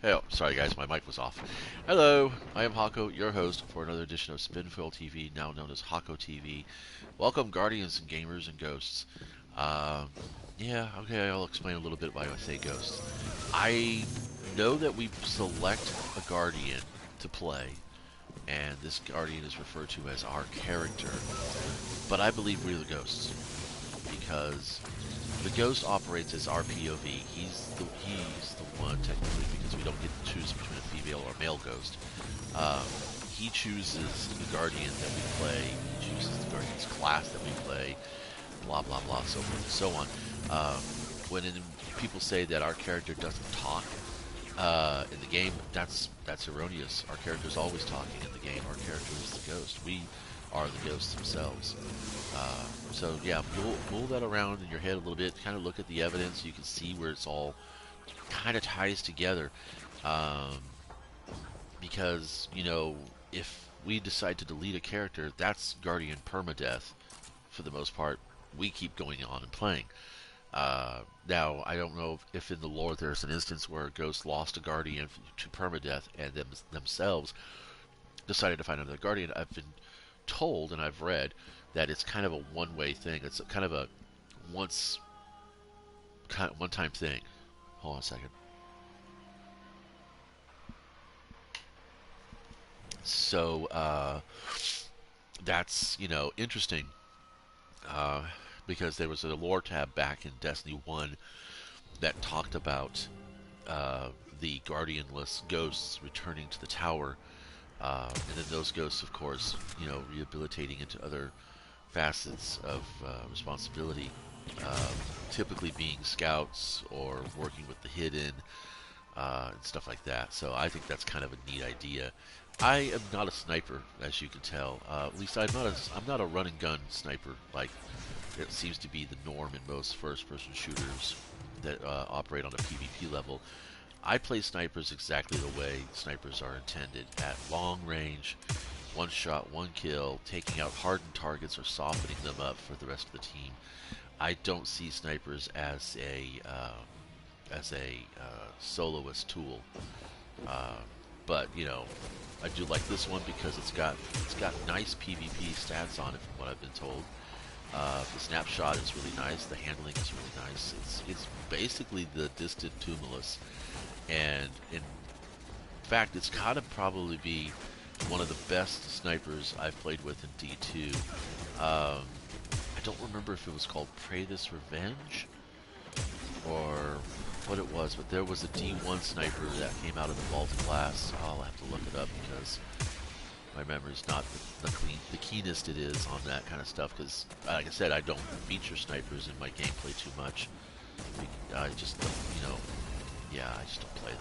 Hey, oh, sorry guys, my mic was off. Hello, I am Hako, your host for another edition of Spinfoil TV, now known as Hako TV. Welcome, Guardians and Gamers and Ghosts. Um, yeah, okay, I'll explain a little bit why I say ghosts. I know that we select a Guardian to play, and this Guardian is referred to as our character, but I believe we're the ghosts, because the ghost operates as our POV. He's the one technically, because we don't get to choose between a female or male ghost. Um, he chooses the guardian that we play. He chooses the guardian's class that we play. Blah blah blah, so forth and so on. When people say that our character doesn't talk in the game, that's erroneous. Our character is always talking in the game. Our character is the ghost. We are the ghosts themselves. So yeah, move that around in your head a little bit. Kind of look at the evidence. You can see where it's all kind of ties together. Um, because if we decide to delete a character, that's Guardian permadeath for the most part. We keep going on and playing. Now, I don't know if in the lore there's an instance where a ghost lost a guardian to permadeath and themselves decided to find another guardian. I've been told and I've read that it's kind of a one-way thing. It's kind of a one-time thing. Hold on a second. So that's interesting because there was a lore tab back in Destiny 1 that talked about the guardianless ghosts returning to the tower, and then those ghosts, of course, rehabilitating into other facets of responsibility, uh, typically being scouts or working with the hidden and stuff like that. So I think that's kind of a neat idea. I am not a sniper, as you can tell. At least I'm not a run and gun sniper like it seems to be the norm in most first-person shooters that operate on a PvP level. I play snipers exactly the way snipers are intended, at long range, one shot, one kill, taking out hardened targets or softening them up for the rest of the team. I don't see snipers as a soloist tool, uh, but I do like this one because it's got nice PvP stats on it from what I've been told. The snapshot is really nice. The handling is really nice. It's basically the distant tumulus, and in fact, it's gotta probably be one of the best snipers I've played with in D2. I don't remember if it was called Pray This Revenge or what it was, but there was a D1 sniper that came out of the Vault class. I'll have to look it up because my memory's not the keenest it is on that kind of stuff. Because, like I said, I don't feature snipers in my gameplay too much. I just don't, yeah, I just don't play them.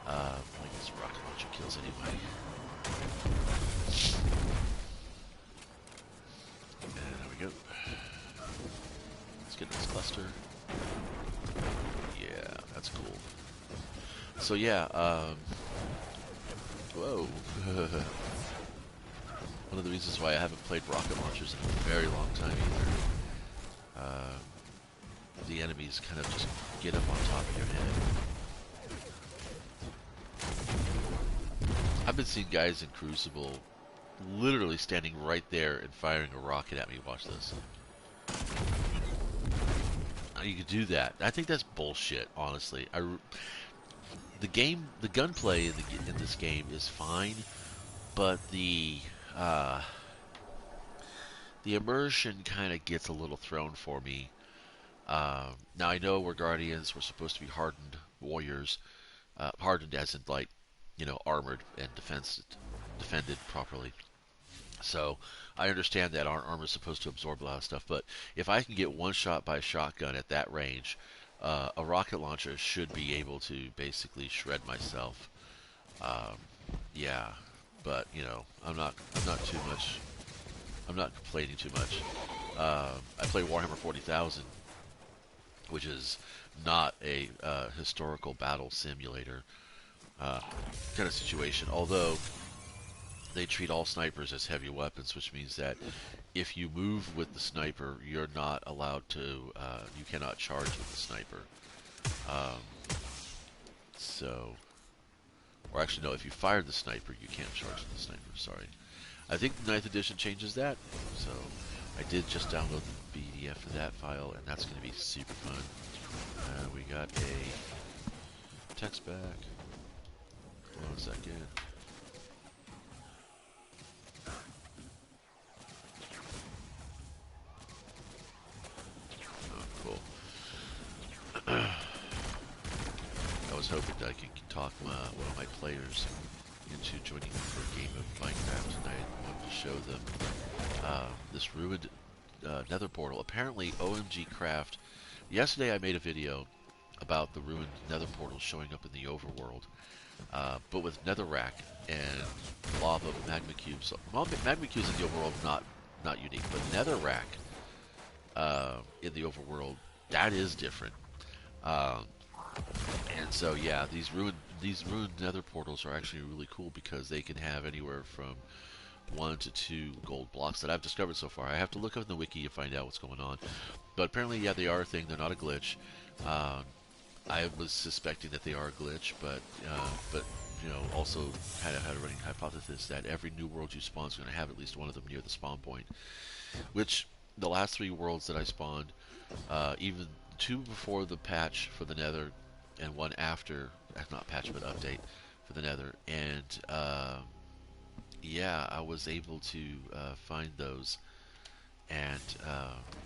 I guess rocket launcher kills anyway. And there we go. Let's get this cluster. Yeah, that's cool. So yeah, whoa. One of the reasons why I haven't played rocket launchers in a very long time either. The enemies kind of just get up on top of your head. I've been seeing guys in Crucible literally standing right there and firing a rocket at me. Watch this. You could do that. I think that's bullshit, honestly. The gunplay in this game is fine, but the immersion kind of gets a little thrown for me. Now I know we're guardians. We're supposed to be hardened warriors, hardened as in like, armored and defended properly. So I understand that our armor is supposed to absorb a lot of stuff, but if I can get one shot by shotgun at that range, a rocket launcher should be able to basically shred myself. Um, yeah, but I'm not too much. I'm not complaining too much. I play Warhammer 40,000, which is not a historical battle simulator kind of situation. Although they treat all snipers as heavy weapons, which means that if you move with the sniper, you're not allowed to. You cannot charge with the sniper. Um, so Or actually, no, if you fired the sniper, you can't charge the sniper. Sorry. I think the 9th edition changes that. So I did just download the PDF for that file, and that's going to be super fun. We got a text back. Hold on a second. Oh, cool. I was hoping that I could talk one of my players into joining me for a game of Minecraft tonight. I wanted to show them this ruined nether portal. Apparently, OMG Craft. Yesterday I made a video about the ruined nether portal showing up in the overworld, but with netherrack and lava magma cubes. Well, magma cubes in the overworld not unique, but netherrack in the overworld, that is different. Um, and so yeah, these ruined nether portals are actually really cool because they can have anywhere from 1 to 2 gold blocks that I've discovered so far. I have to look up in the wiki to find out what's going on. But apparently, yeah, they are a thing. They're not a glitch. I was suspecting that they are a glitch, but you know, also kind of had a running hypothesis that every new world you spawn is going to have at least one of them near the spawn point. Which the last 3 worlds that I spawned, even 2 before the patch for the Nether, and 1 after, not patch but update for the Nether, and yeah, I was able to find those, and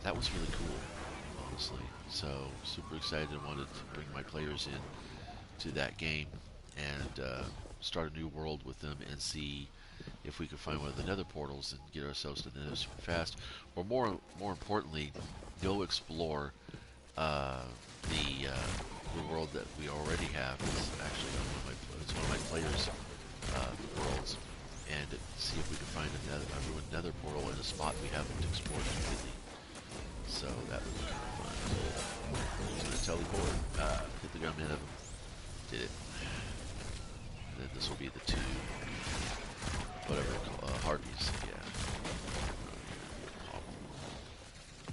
that was really cool, honestly. So super excited and wanted to bring my players in to that game and start a new world with them and see if we could find one of the nether portals and get ourselves to the nether super fast, or more importantly, go explore the world that we already have. It's actually one of my players' worlds, and see if we can find a ruined nether portal in a spot we haven't explored completely. So that would be kind of fun. I'm going to teleport, hit the ground, man, did it. And then this will be the 2, whatever they're called, harpies, yeah.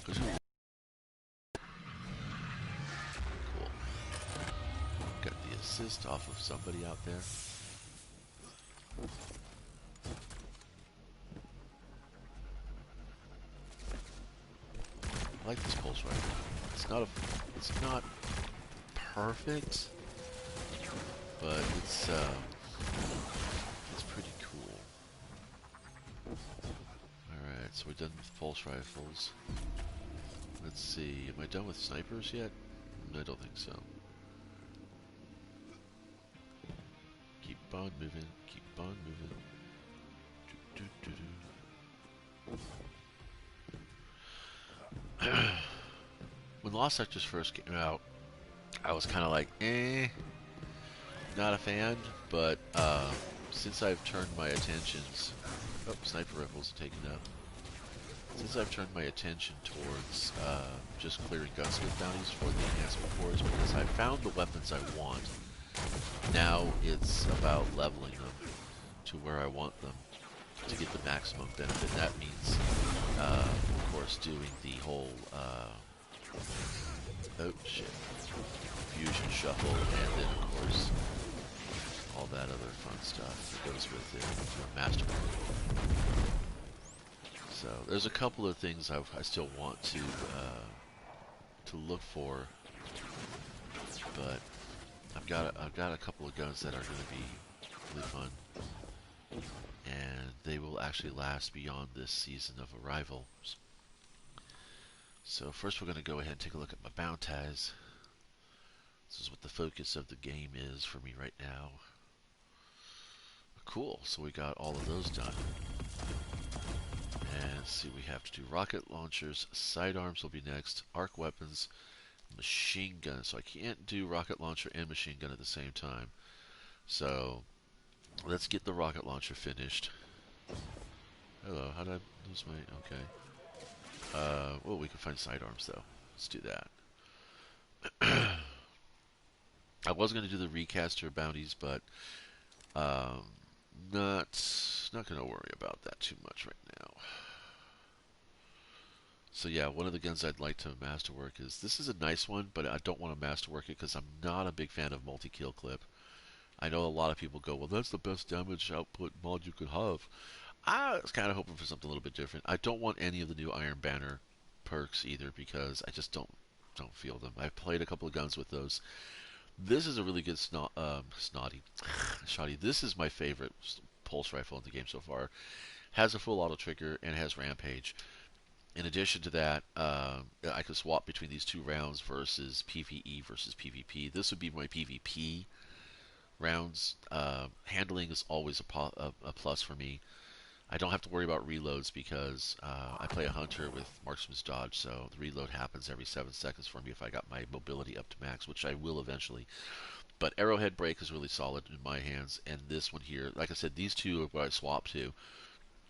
Cool. Got the assist off of somebody out there. I like this pulse rifle. It's not perfect, but it's pretty cool. Alright, so we're done with pulse rifles. Let's see, am I done with snipers yet? I don't think so. Keep on moving, keep on moving. Do, do, do, do. When Lost Sectors first came out, I was kind of like, not a fan, but since I've turned my attentions... Oh, sniper rifles are taken up. Since I've turned my attention towards just clearing gunsmith bounties for the enhancement cores, because I've found the weapons I want, now it's about leveling them to where I want them to get the maximum benefit. That means, of course, doing the whole... oh shit. Fusion shuffle, and then of course all that other fun stuff that goes with it for mastery. So there's a couple of things I still want to look for, but I've got a couple of guns that are going to be really fun, and they will actually last beyond this season of arrivals. So first we're going to go ahead and take a look at my bounties. This is what the focus of the game is for me right now. Cool, so we got all of those done. And let's see, we have to do rocket launchers, sidearms will be next, arc weapons, machine gun. So I can't do rocket launcher and machine gun at the same time. So let's get the rocket launcher finished. Hello, how did I lose my... okay. Well, we can find sidearms though. Let's do that. I was going to do the recaster bounties, but not going to worry about that too much right now. So yeah, one of the guns I'd like to masterwork is, this is a nice one, but I don't want to masterwork it because I'm not a big fan of multi-kill clip. I know a lot of people go, well, that's the best damage output mod you could have. I was kind of hoping for something a little bit different. I don't want any of the new Iron Banner perks either because I just don't feel them. I've played a couple of guns with those. This is a really good snotty, shoddy. This is my favorite pulse rifle in the game so far. Has a full auto trigger and has rampage. In addition to that, I could swap between these two rounds versus PvE versus PvP. This would be my PvP rounds. Handling is always a plus for me. I don't have to worry about reloads because I play a hunter with marksman's dodge, so the reload happens every 7 seconds for me if I got my mobility up to max, which I will eventually. But arrowhead break is really solid in my hands, and this one here, like I said, these two are what I swap to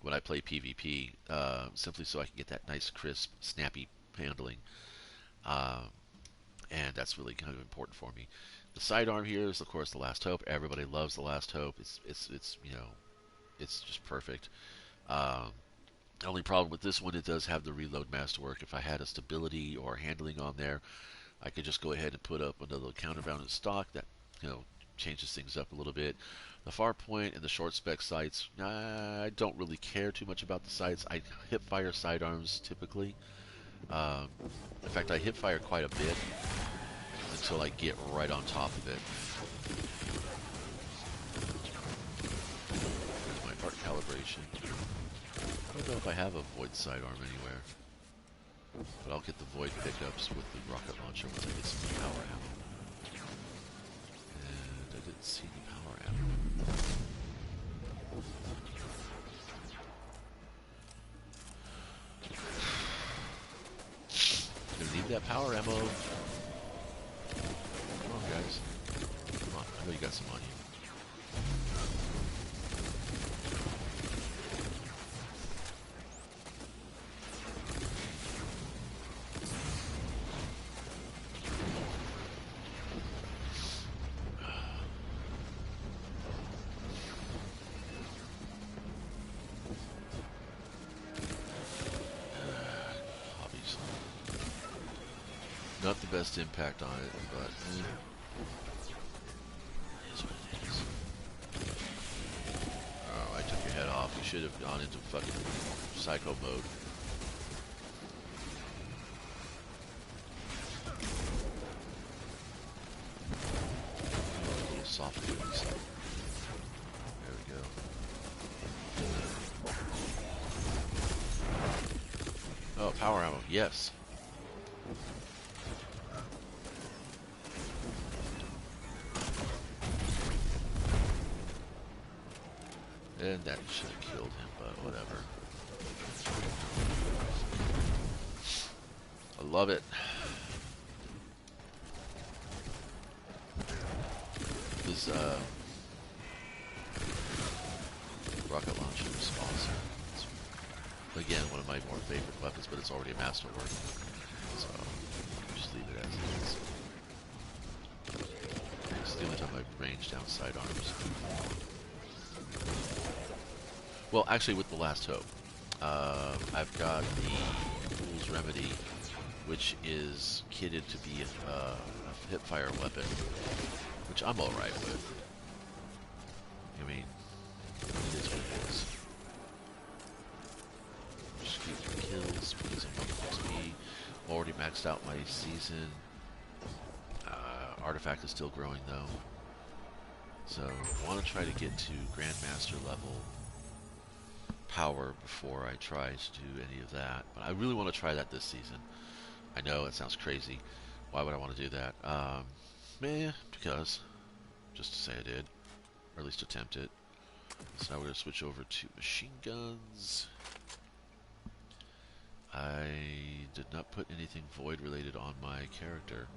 when I play PvP, simply so I can get that nice, crisp, snappy handling. Um, and that's really kind of important for me. The sidearm here is, of course, the Last Hope. Everybody loves the Last Hope. It's it's just perfect. Um, the only problem with this one, it does have the reload masterwork. If I had a stability or handling on there, I could just go ahead and put up another counterbalance stock that changes things up a little bit. The far point and the short spec sights, I don't really care too much about the sights. I hip fire sidearms typically. Um, in fact, I hip fire quite a bit until I get right on top of it. There's my art calibration. I don't know if I have a void sidearm anywhere, but I'll get the void pickups with the rocket launcher once I get some power ammo. And I didn't see any power ammo. Gonna need that power ammo. Come on, guys. Come on, I know you got some on you. Not the best impact on it, but it is what it is. Oh, I took your head off. You should have gone into fucking psycho mode. A little soft duties. There we go. Oh, power ammo. Yes. And that should have killed him, but whatever. I love it. This rocket launcher is awesome. It's, again, one of my more favorite weapons, but it's already a masterwork. So, just leave it as it is. It's the only time I've ranged down sidearms. Well, actually, with the Last Hope, I've got the Fool's Remedy, which is kitted to be a hipfire weapon, which I'm alright with. I mean, it is what it is. Just keep the kills because I'm on XP. Already maxed out my season. Artifact is still growing though. So, I want to try to get to Grandmaster level power before I try to do any of that. But I really want to try that this season. I know it sounds crazy. Why would I want to do that? Because. Just to say I did. Or at least attempt it. So now we're going to switch over to machine guns. I did not put anything void related on my character.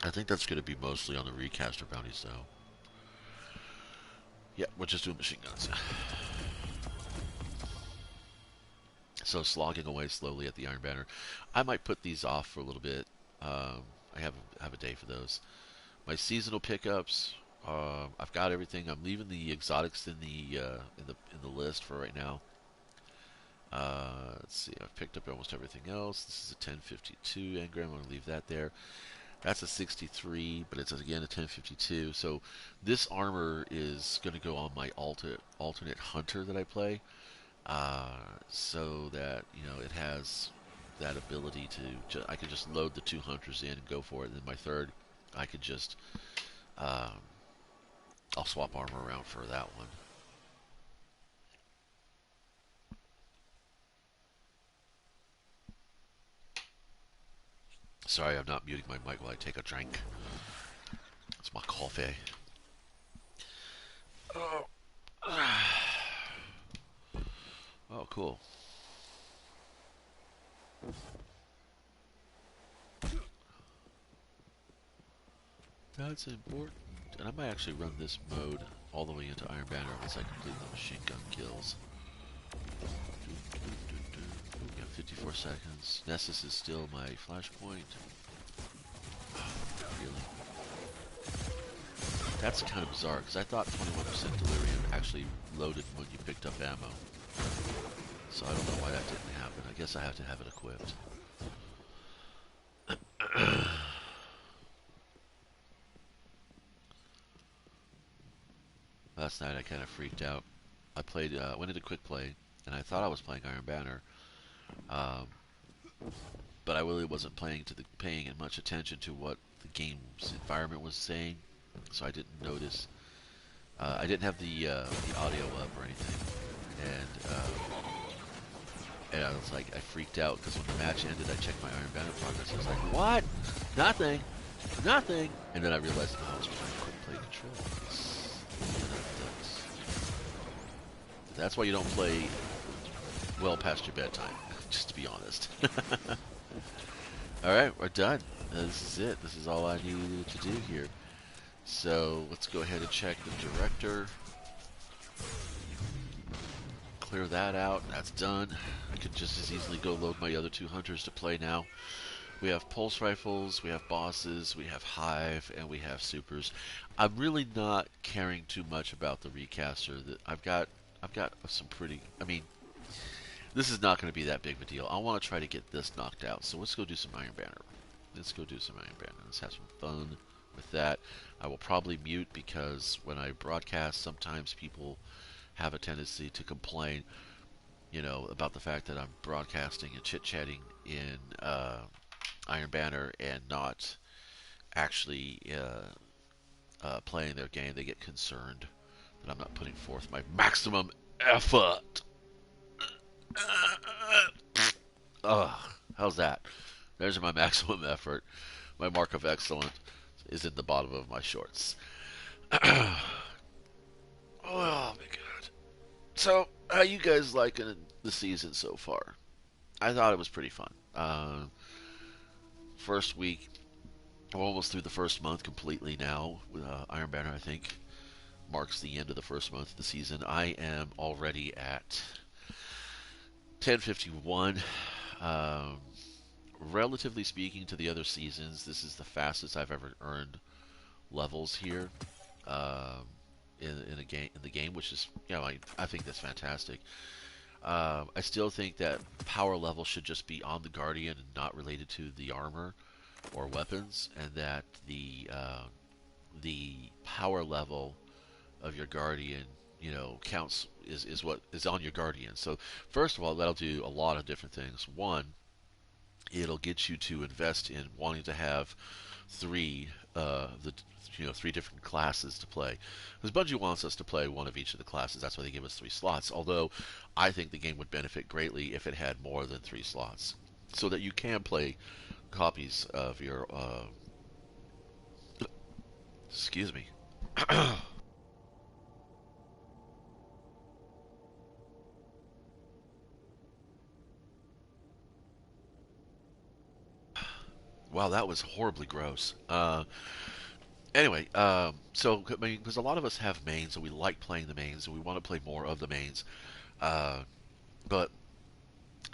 I think that's going to be mostly on the recaster bounties though. Yeah, we're just doing machine guns. So slogging away slowly at the Iron Banner. I might put these off for a little bit. I have a day for those. My seasonal pickups. I've got everything. I'm leaving the exotics in the list for right now. Let's see. I've picked up almost everything else. This is a 1052 engram. I'm gonna leave that there. That's a 63, but it's again a 1052. So this armor is going to go on my alternate hunter that I play, so that it has that ability to. I could just load the two hunters in and go for it. And then my third, I could just um, I'll swap armor around for that one. Sorry, I'm not muting my mic while I take a drink. It's my coffee. Oh, oh cool. That's important. And I might actually run this mode all the way into Iron Banner once I complete the machine gun kills. We got 54 seconds. Nessus is still my flashpoint. Really? That's kind of bizarre, because I thought 21% delirium actually loaded when you picked up ammo. So I don't know why that didn't happen. I guess I have to have it equipped. Last night I kind of freaked out. I went into quick play, and I thought I was playing Iron Banner, um, but I really wasn't paying much attention to what the game's environment was saying, so I didn't notice. I didn't have the audio up or anything, and I was like, I freaked out because when the match ended, I checked my Iron Banner progress. I was like, what? Nothing, nothing, and then I realized, oh, I was playing quick play controls. That's why you don't play well past your bedtime, just to be honest. Alright, we're done. This is it. This is all I needed to do here. So, let's go ahead and check the director. Clear that out. That's done. I could just as easily go load my other two hunters to play now. We have pulse rifles, we have bosses, we have hive, and we have supers. I'm really not caring too much about the recaster. That I've got some pretty. I mean, this is not going to be that big of a deal. I want to try to get this knocked out. So let's go do some Iron Banner. Let's go do some Iron Banner. Let's have some fun with that. I will probably mute because when I broadcast, sometimes people have a tendency to complain, about the fact that I'm broadcasting and chit-chatting in Iron Banner and not actually playing their game. They get concerned that I'm not putting forth my maximum effort. Ugh, how's that? There's my maximum effort. My mark of excellence is in the bottom of my shorts. Oh my god. So, how you guys liking the season so far? I thought it was pretty fun. First week, we're almost through the first month completely now. Iron Banner, I think, marks the end of the first month of the season. I am already at 1051. Relatively speaking to the other seasons, this is the fastest I've ever earned levels here in the game, which is I think that's fantastic. I still think that power level should just be on the Guardian and not related to the armor or weapons, and that the power level of your Guardian, counts is what is on your Guardian. So first of all, that'll do a lot of different things. One, it'll get you to invest in wanting to have three different classes to play. Because Bungie wants us to play one of each of the classes. That's why they give us 3 slots. Although I think the game would benefit greatly if it had more than 3 slots, so that you can play copies of your. Excuse me. Wow, that was horribly gross. Anyway, so I mean, because a lot of us have mains and we like playing the mains and we want to play more of the mains, uh, but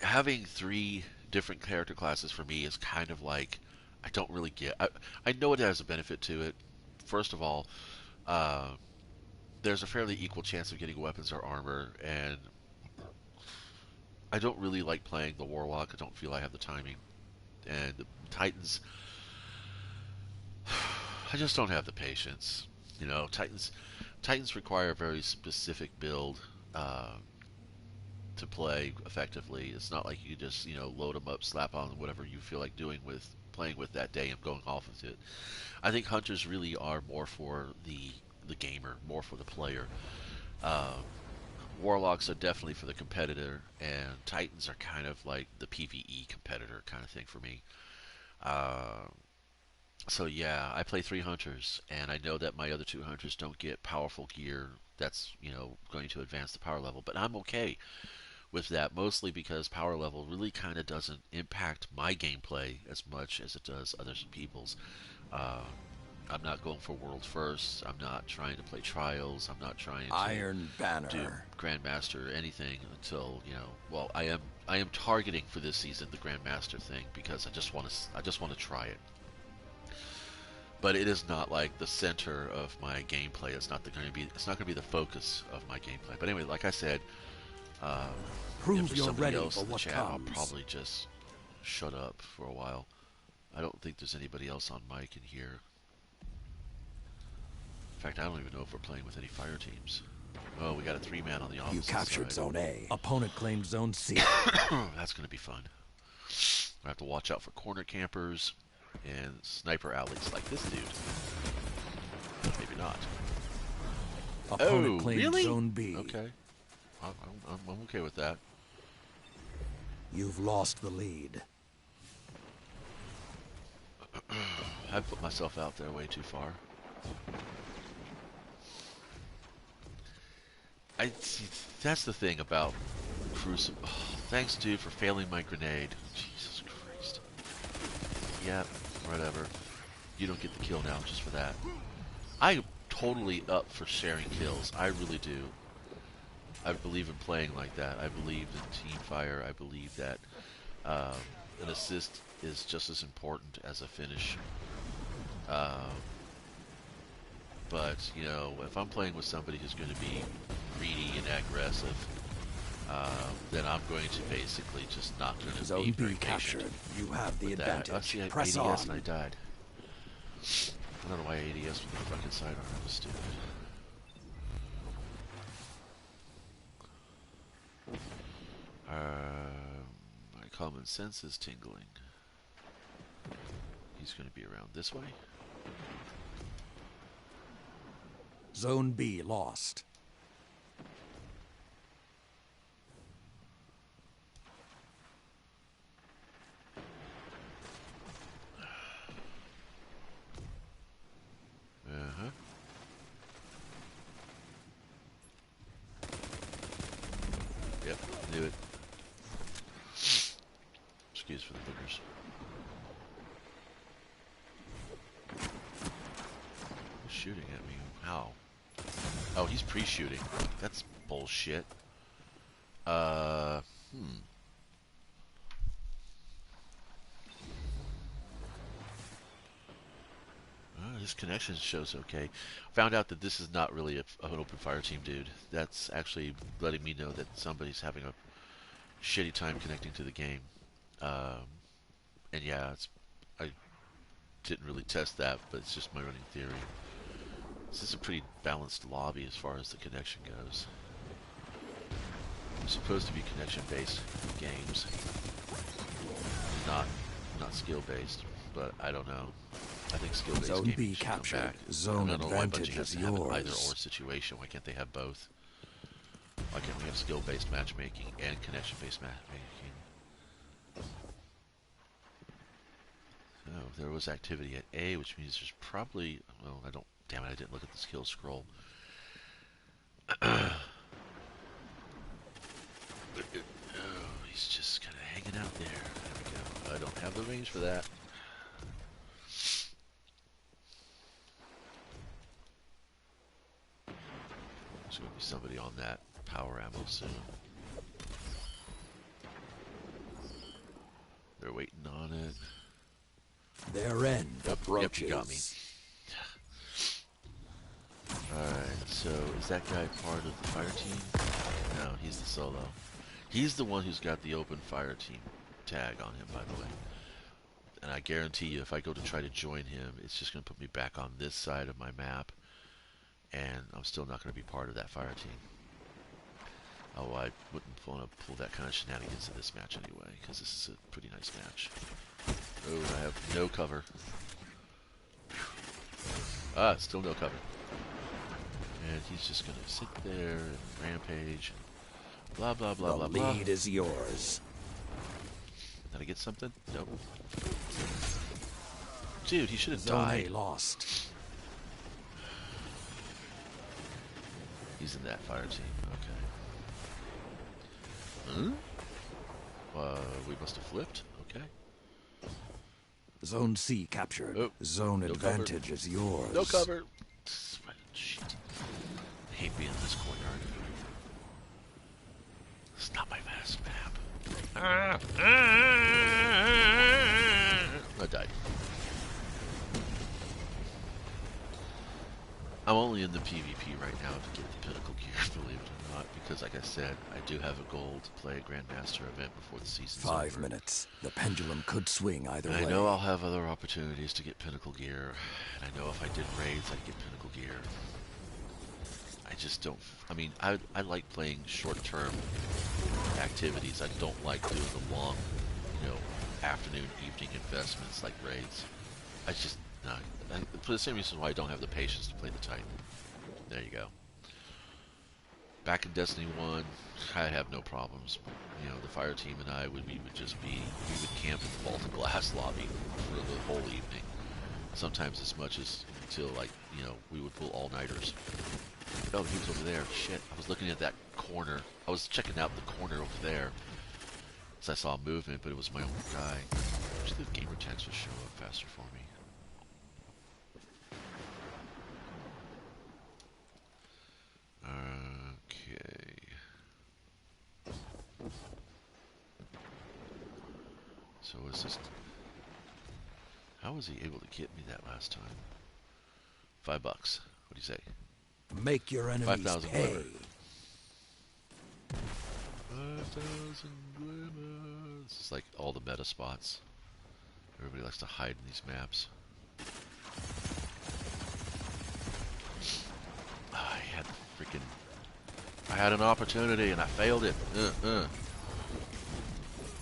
having 3 different character classes for me is kind of like I don't really get. I know it has a benefit to it. First of all, uh, there's a fairly equal chance of getting weapons or armor, and I don't really like playing the Warlock. I don't feel I have the timing, and the Titans I just don't have the patience. You know, Titans require a very specific build uh, to play effectively. It's not like you just load them up, slap on whatever you feel like doing with playing with that day and going off with it. I think hunters really are more for the gamer, more for the player. Uh, Warlocks are definitely for the competitor, and Titans are kind of like the PvE competitor kind of thing for me. Uh, so yeah, I play three hunters, and I know that my other two hunters don't get powerful gear that's going to advance the power level, but I'm okay with that, mostly because power level really kind of doesn't impact my gameplay as much as it does other people's. Uh, I'm not going for world first. I'm not trying to play trials. I'm not trying Iron to do Banner. grandmaster or anything until Well, I am targeting for this season the grandmaster thing because I just want to try it. But it is not like the center of my gameplay. It's not going to be the focus of my gameplay. But anyway, like I said, um, if Prove there's you're somebody ready else for in the what chat, I'll comes. probably just shut up for a while. I don't think there's anybody else on mic in here. In fact, I don't even know if we're playing with any fire teams. Oh, we got a three-man on the You opposite captured side. Zone A. Opponent claimed Zone C. That's going to be fun. I have to watch out for corner campers and sniper alleys like this dude. Maybe not. Opponent Oh, claimed really? Zone B. Okay. I'm okay with that. You've lost the lead. I put myself out there way too far. That's the thing about Crucible. Oh, thanks, dude, for failing my grenade. Jesus Christ. Yep, whatever. You don't get the kill now just for that. I am totally up for sharing kills. I really do. I believe in playing like that. I believe in team fire. I believe that um, an assist is just as important as a finish. Um, but, if I'm playing with somebody who's going to be greedy and aggressive, then I'm going to basically just not going to be Zone very B captured. patient You have the with that. advantage. I see Press ADS on. and I died. I don't know why ADS with the fucking sidearm. That was stupid. My common sense is tingling. He's going to be around this way. Zone B lost. Uh-huh. Yep, knew it. Excuse for the boogers. Who's shooting at me? How? Oh, he's pre-shooting. That's bullshit. Uh, hmm. His connection shows okay. Found out that this is not really an open fire team, dude. That's actually letting me know that somebody's having a shitty time connecting to the game. Um, and yeah, I didn't really test that, but it's just my running theory. This is a pretty balanced lobby as far as the connection goes. It's supposed to be connection-based games, not skill-based, but I don't know. I think skill-based Zone gaming B should come captured. back. Zone I don't know why Bungie advantage has is to have an yours. either-or situation. Why can't they have both? Why can't we have skill-based matchmaking and connection-based matchmaking? So there was activity at A, which means there's probably... Well, I don't... Damn it, I didn't look at the skill scroll. Oh, he's just kind of hanging out there. There we go. I don't have the range for that. There's going to be somebody on that power ammo soon. They're waiting on it. Their end approaches. Yep, you got me. Alright, so is that guy part of the fire team? No, he's the solo. He's the one who's got the open fire team tag on him, by the way. And I guarantee you, if I go to try to join him, it's just going to put me back on this side of my map, and I'm still not going to be part of that fire team. Oh, I wouldn't want to pull that kind of shenanigans in this match anyway, because this is a pretty nice match. Oh, I have no cover. Ah, still no cover. And he's just going to sit there and rampage and blah, blah, blah, blah, blah. The lead is yours. Did I get something? Nope. Dude, he should have Zone died. A lost. He's in that fire team. Okay. Huh? We must have flipped. Okay. Zone C captured. Oh, Zone no advantage cover. is yours. No cover. Shit. I hate being in this courtyard. It's not my fast map. I died. I'm only in the PvP right now to get the pinnacle gear, believe it or not, because like I said, I do have a goal to play a Grandmaster event before the season's over. 5 minutes. The pendulum could swing either way. I know I'll have other opportunities to get pinnacle gear, and I know if I did raids, I'd get pinnacle gear. I just don't... I mean, I like playing short-term activities. I don't like doing the long, afternoon, evening investments like raids. I just... No. And for the same reason why I don't have the patience to play the Titan. There you go. Back in Destiny 1, I have no problems. The fire team and I we would camp in the Vault of Glass lobby for the whole evening. Sometimes as much as until we would pull all-nighters. Oh, he was over there. Shit. I was looking at that corner. I was checking out the corner over there. As I saw movement, but it was my own guy. Actually, the gamer tags would show up faster for me. Okay. So is this... How was he able to get me that last time? $5. What do you say? Make your enemies 5,000 pay. glimmer. 5,000 glimmer. This is like all the meta spots. Everybody likes to hide in these maps. I had an opportunity and I failed it.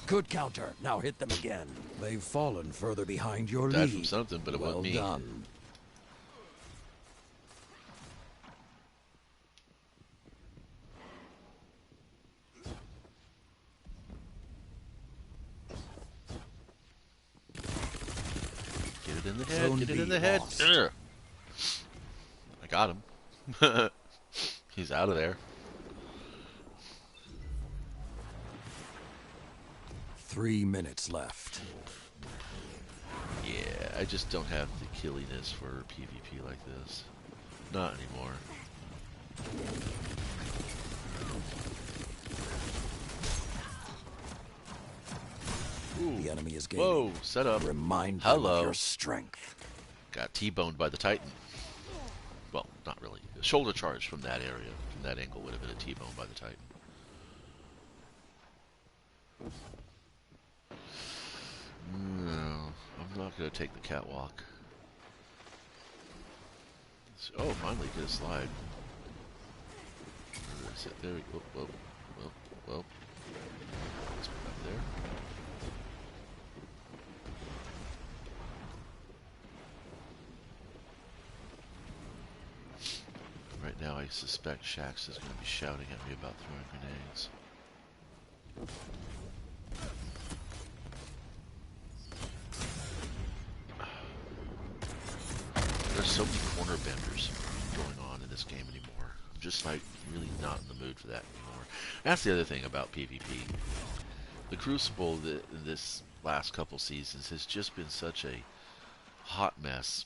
Good counter. Now hit them again. They've fallen further behind your Died lead. from something, but it wasn't me. Well done. Get it in the head. Zone Get it in B the head. lost. Ugh. I got him. He's out of there. 3 minutes left. Yeah, I just don't have the killiness for PvP like this. Not anymore. Ooh. The enemy is gaining. Whoa, set up. Remind them Hello. of your strength. Got T-boned by the Titan. Well, not really. A shoulder charge from that area, from that angle, would have been a T-bone by the Titan. No, I'm not going to take the catwalk. Oh, finally get a slide. Where is it? There we go. Whoa, whoa, whoa. Let's put up there. Right now, I suspect Shax is going to be shouting at me about throwing grenades. There's so many corner benders going on in this game anymore. I'm just like really not in the mood for that anymore. That's the other thing about PvP. The Crucible in this last couple seasons has just been such a hot mess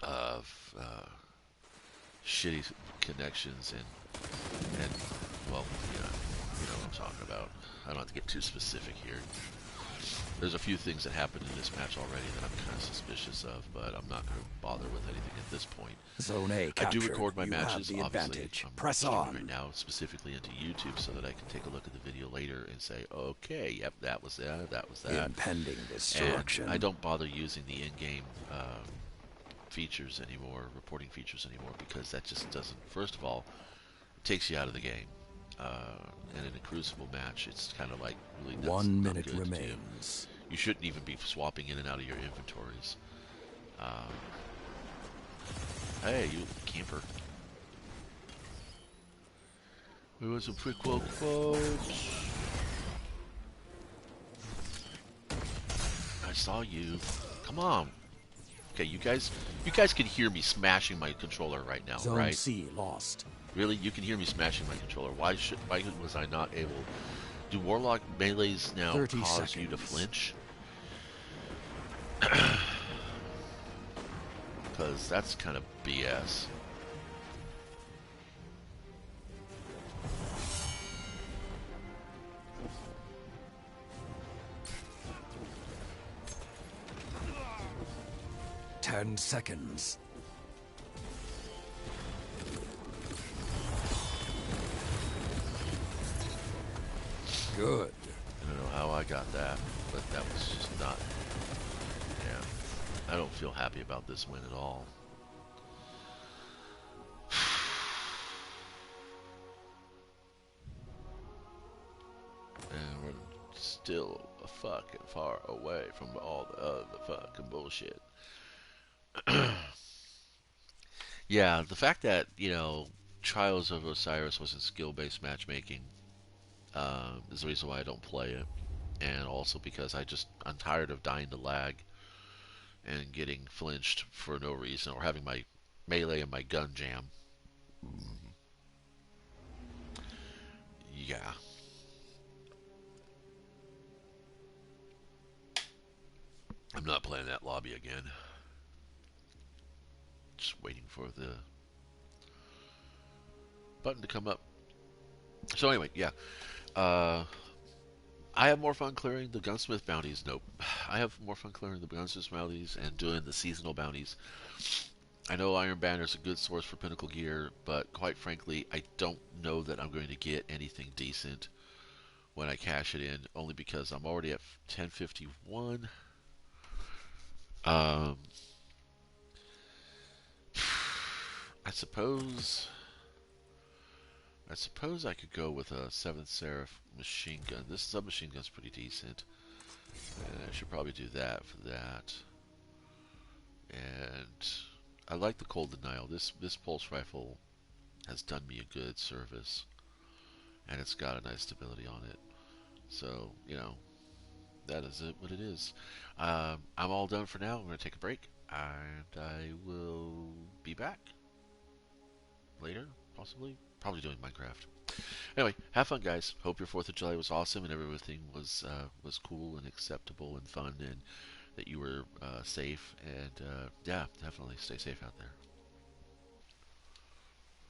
of shitty connections and well, you know what I'm talking about. I don't have to get too specific here. There's a few things that happened in this match already that I'm kind of suspicious of, but I'm not going to bother with anything at this point. Zone A I do captured. record my You matches. have the Obviously, advantage. I'm Press streaming on. right now specifically into YouTube so that I can take a look at the video later and say, okay, yep, that was that was that. Impending And destruction. I don't bother using the in-game features anymore, reporting features anymore, because that just doesn't. First of all, it takes you out of the game. And in a Crucible match, it's kind of like really that's 1 not minute good remains. to do. You shouldn't even be swapping in and out of your inventories. Hey, you camper. We want some prequel quotes. I saw you. Come on. Okay, you guys can hear me smashing my controller right now, Zone right? C lost. Really, you can hear me smashing my controller. Why was I not able? Do Warlock melees now 30 cause seconds. you to flinch? Because that's kind of BS. Ten seconds. Good. I don't know how I got that, but that was just not. Yeah, I don't feel happy about this win at all. And we're still a fucking far away from all the other fucking bullshit. Yeah, the fact that, Trials of Osiris wasn't skill-based matchmaking is the reason why I don't play it. And also because I'm tired of dying to lag and getting flinched for no reason or having my melee and my gun jam. Yeah. I'm not playing that lobby again. Just waiting for the button to come up. So anyway, yeah. I have more fun clearing the gunsmith bounties. Nope. I have more fun clearing the gunsmith bounties and doing the seasonal bounties. I know Iron Banner is a good source for pinnacle gear, but quite frankly, I don't know that I'm going to get anything decent when I cash it in, only because I'm already at 1051. I suppose I could go with a 7th Seraph machine gun. This submachine gun's pretty decent. And I should probably do that for that. And I like the cold denial. This pulse rifle has done me a good service. And it's got a nice stability on it. So, that is it what it is. I'm all done for now. I'm going to take a break. And I will be back later, possibly. Probably doing Minecraft. Anyway, have fun, guys. Hope your 4th of July was awesome and everything was cool and acceptable and fun, and that you were safe. And yeah, definitely stay safe out there.